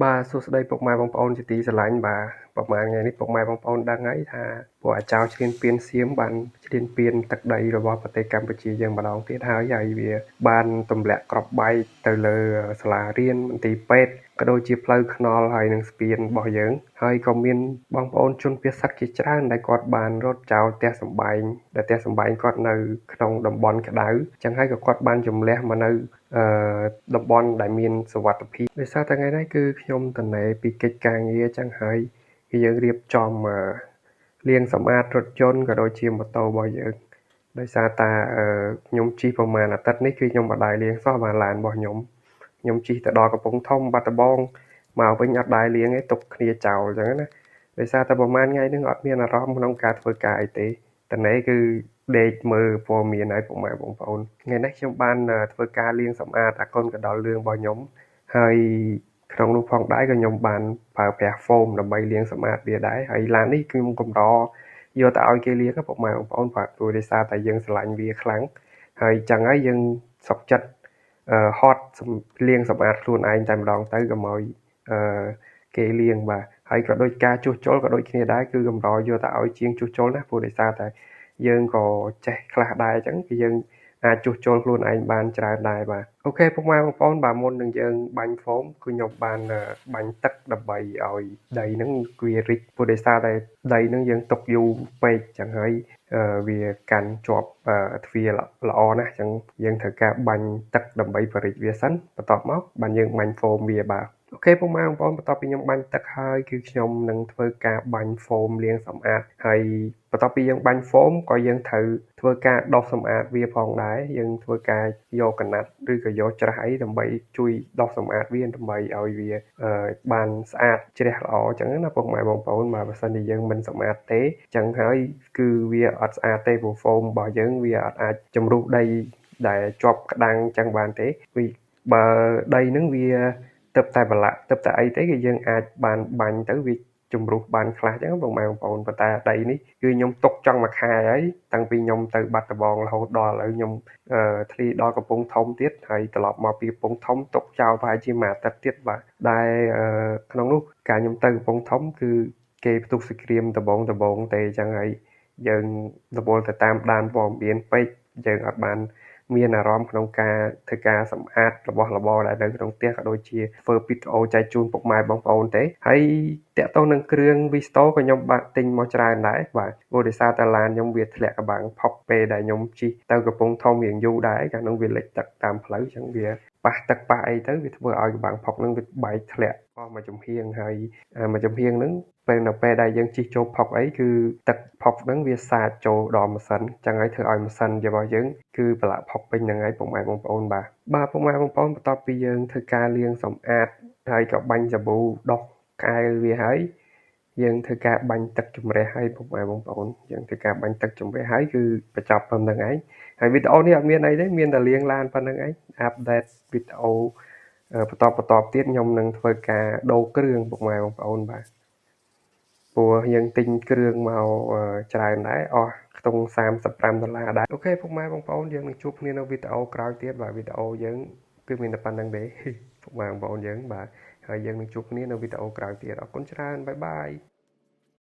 បាទសួស្តីពុកម៉ែបងប្អូនជាទីស្រឡាញ់បាទប្រហែលថ្ងៃនេះពុកម៉ែបងប្អូនដឹងហើយថាពួកអាចោរឈ្លានពានសៀមបានឈ្លានពានទឹកដីរបស់ប្រទេសកម្ពុជាយើងម្ដងទៀតហើយវាបានទម្លាក់គ្រាប់បែកទៅលើសាលារៀនមន្ទីរពេទ្យក៏ដូចជាផ្លូវថ្នល់ហើយនិងស្ពានរបស់យើងហើយក៏មានបងប្អូនជនភៀសសិកជាច្រើនដែលគាត់បានរត់ចោលផ្ទះសម្បែងដែលផ្ទះសម្បែងគាត់នៅក្នុងតំបន់ក្តៅចឹងហើយក៏គាត់បានជំនះមកនៅតំបន់ដែលមានសុវត្ថិភាពដោយសារតែថ្ងៃនេះគឺខ្ញុំតនេពីកិច្ចការងារចឹងហើយគឺយើងរៀបចំលាងសម្អាតរថយន្តក៏ដូចជាម៉ូតូរបស់យើងដោយសារតែខ្ញុំជិះប្រហែលអាទិត្យនេះគឺខ្ញុំមិនដែរលាងសោះបានឡានរបស់ខ្ញុំជិះទៅដល់កំពង់ធំបាត់ដំបងមកវិញអត់ដែរលាងទេទុកគ្នាចោលចឹងណាដោយសារតែប្រហែលថ្ងៃនេះអត់មានអារម្មណ៍ក្នុងការធ្វើការអីទេតនេគឺដេកមើលព័ត៌មានឲ្យពុកម៉ែបងប្អូនថ្ងៃនេះខ្ញុំបានធ្វើការលាងសម្អាតអាកុនកណ្ដុរលឿងរបស់ខ្ញុំហើយក្នុងនោះផងដែរក៏ខ្ញុំបានប្រើប្រាស់ហ្វូមដើម្បីលាងសម្អាតវាដែរហើយឡាននេះខ្ញុំកម្រយកទៅឲ្យគេលាងពុកម៉ែបងប្អូនបាទព្រោះដោយសារតែយើងស្រឡាញ់វាខ្លាំងហើយចឹងហើយយើងសុខចិត្តហត់លាងសម្អាតខ្លួនឯងតែម្ដងទៅកុំឲ្យគេលាងបាទហើយក៏ដូចការជួសជុលក៏ដូចគ្នាដែរគឺកម្រយកទៅឲ្យជាងជួសជុលណាព្រោះដោយសារតែយើងក៏ចេះខ្លះដែរអញ្ចឹងគឺយើងអាចជួសជុលខ្លួនឯងបានច្រើនដែរបាទអូខេពុកម៉ែបងប្អូនបាទមុននឹងយើងបាញ់ហ្វូមគឺខ្ញុំបានបាញ់ទឹកដើម្បីឲ្យដីហ្នឹងវារីកព្រោះដោយសារតែដីហ្នឹងយើងទុកយូរពេកអញ្ចឹងហើយវាកាន់ជាប់ទ្វារល្អណាស់អញ្ចឹងយើងត្រូវការបាញ់ទឹកដើម្បីបរិចវាសិនបន្ទាប់មកបានយើងបាញ់ហ្វូមវាបាទអូខេពុកម៉ែបងប្អូនបន្ទាប់ពីខ្ញុំបាញ់ទឹកហើយគឺខ្ញុំនឹងធ្វើការបាញ់ហ្វូមលាងសម្អាតហើយបន្ទាប់ពីយើងបាញ់ហ្វូមក៏យើងត្រូវធ្វើការដុសសម្អាតវាផងដែរយើងធ្វើការយកកណាត់ឬក៏យកច្រាស់អីដើម្បីជួយដុសសម្អាតវាដើម្បីឲ្យវាបានស្អាតជ្រះល្អអញ្ចឹងណាពុកម៉ែបងប្អូនបើមិនជាយើងមិនសម្អាតទេអញ្ចឹងហើយគឺវាអត់ស្អាតទេព្រោះហ្វូមរបស់យើងវាអត់អាចជំរុះដីដែលជាប់ក្តាំងអញ្ចឹងបានទេបើដីហ្នឹងវាទឹកតែប្រឡាក់ទឹកតែអីទេគឺយើងអាចបានបាញ់ទៅវាជំរុះបានខ្លះអញ្ចឹងបងប្អូនប៉ុន្តែដីនេះគឺខ្ញុំទុកចង់មួយខែហើយតាំងពីខ្ញុំទៅបាត់ដំបងរហូតដល់ឥឡូវខ្ញុំធ្លាយដល់កំពង់ធំទៀតហើយត្រឡប់មកពីកំពង់ធំទុកចោលប្រហែលជាមួយអាទិត្យទៀតបាទដែលក្នុងនោះការខ្ញុំទៅកំពង់ធំគឺគេផ្ទុះសង្គ្រាមដំបងទេអញ្ចឹងហើយយើងរវល់ទៅតាមដានព័ត៌មានពេកយើងអត់បានមានអារម្មណ៍ក្នុងការធ្វើការសម្អាតរបស់របរដែលនៅក្នុងផ្ទះក៏ដូចជាធ្វើវីដេអូចែកជូនពុកម៉ែបងប្អូនទេហើយតាក់ទងនឹងគ្រឿង Visto ក៏ខ្ញុំបានទិញមកច្រើនដែរបាទព្រោះដោយសារតែឡានខ្ញុំវាធ្លាក់កបាំងផុកពេលដែលខ្ញុំជិះទៅកំពង់ធំរៀងយូរដែរកាលនោះវាលិចទឹកតាមផ្លូវអញ្ចឹងវាប៉ះទឹកប៉ះអីទៅវាធ្វើឲ្យកបាំងផុកនឹងវាបែកធ្លាក់អស់មួយចំហៀងហើយមួយចំហៀងហ្នឹងនៅពេលដែលយើងជិះចូលផុកអីគឺទឹកផុកហ្នឹងវាសាចចូលដល់ម៉ាស៊ីនអញ្ចឹងហើយធ្វើឲ្យម៉ាស៊ីនរបស់យើងគឺប្រឡាក់ផុកពេញហ្នឹងហើយពុកម៉ែបងប្អូនបាទពុកម៉ែបងប្អូនបន្ទាប់ពីយើងធ្វើការលាងសម្អាតហើយក៏បាញ់សាប៊ូដុសកែវវាហើយយើងធ្វើការបាញ់ទឹកជំរះឲ្យពុកម៉ែបងប្អូនយើងធ្វើការបាញ់ទឹកជំរះឲ្យគឺបញ្ចប់ប៉ុណ្្នឹងឯងហើយវីដេអូនេះអត់មានអីទេមានតែលាងឡានប៉ុណ្្នឹងឯងអាប់ដេតវីដេអូបន្តទៀតខ្ញុំនឹងធ្វើការដូរគ្រឿងពុកម៉ែបងប្អូនបាទព្រោះយើងទិញគ្រឿងមកច្រើនដែរអស់ខ្ទង់$35ដែរអូខេពុកម៉ែបងប្អូនយើងនឹងជួបគ្នានៅវីដេអូក្រោយទៀតបាទវីដេអូយើងគឺមានតែប៉ុណ្្នឹងទេពុកម៉ែបងប្អូនយើងបាទហើយយើងនឹងជួបគ្នានៅវីដេអូក្រោយទៀតអរគុណច្រើនបាយបាយ